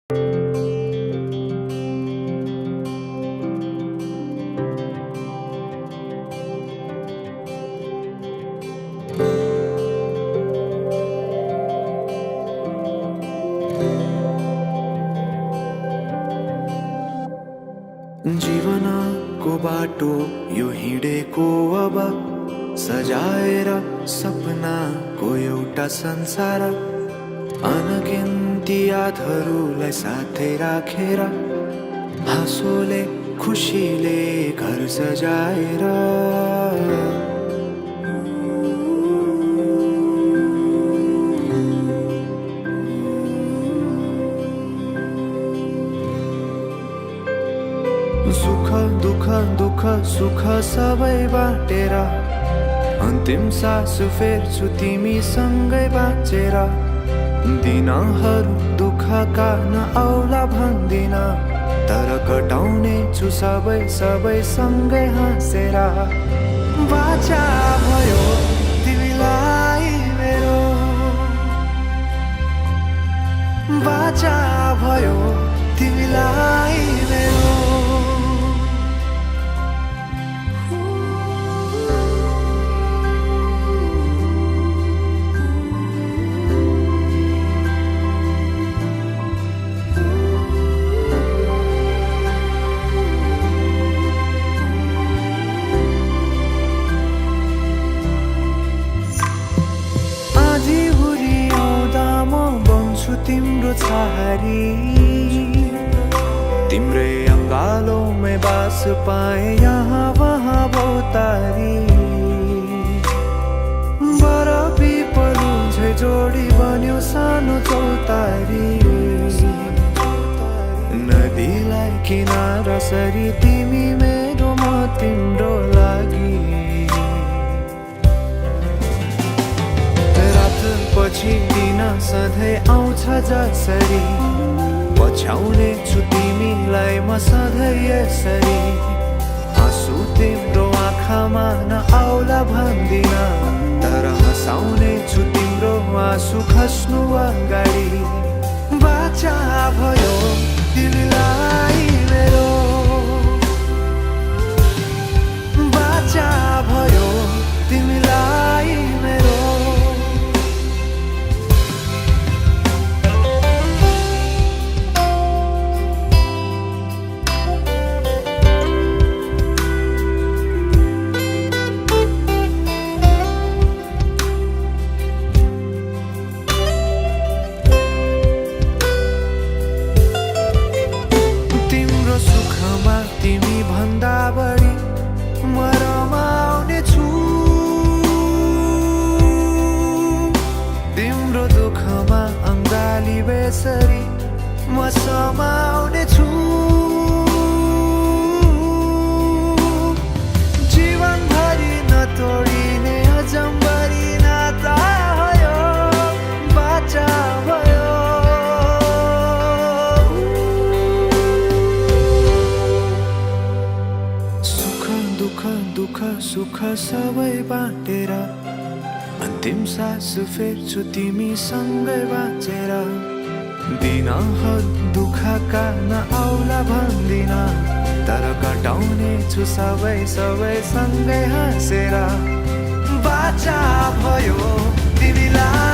जीवनको बाटो यो हिँडेको अब सजाएर सपनाको एउटा संसार, अनगिन्ती यादहरूलाई साथै राखेर हाँसोले खुसीले घर सजाएर सुख दुःख दुःख सुख सबै बाटेर अन्तिम सास फेर्छु तिमीसँगै बाँचेर। दिनहरू दुःखका नआउला भन्दिन, तर कटाउने छु सबै सबै सँगै हाँसेर। बाचा भयो तिमीलाई मेरो, बाचा भयो तिमीलाई मेरो। तिम्रो छहारी तिम्रै अङ्गालोमै बास पाए यहाँ वहाँ भौतारी। बर पिपलु झै जोडी बन्यो सानो चौतारी, नदीलाई किनारा सरी तिमी मेरो म तिम्रो लागि। पछि दिन सधैँ आउँछ जसरी, पछ्याउने छु तिमीलाई म सधैँ यसरी। आँसु तिम्रो आँखामा नआउला भन्दिन, तर हँसाउने छु तिम्रो आँसु खस्नु अगाडि। बाचा भयो तिमीलाई मेरो, बाचा भयो तिमीलाई मेरो। तिमी भन्दा बढी म रमाउने छु, तिम्रो दुःखमा अङ्गाली बेसरी म समाउने छु। जीवनभरि नतोडिने अजम्बरी नाता भयो, बाचा भयो। दुःख सुख सबै बाटेर अन्तिम सास फेर्छु तिमीसँगै बाँचेर। दिनहरू दुःखका नआउला भन्दिन, तर कटाउने छु सबै सबै सँगै हाँसेर। बाचा भयो तिमीलाई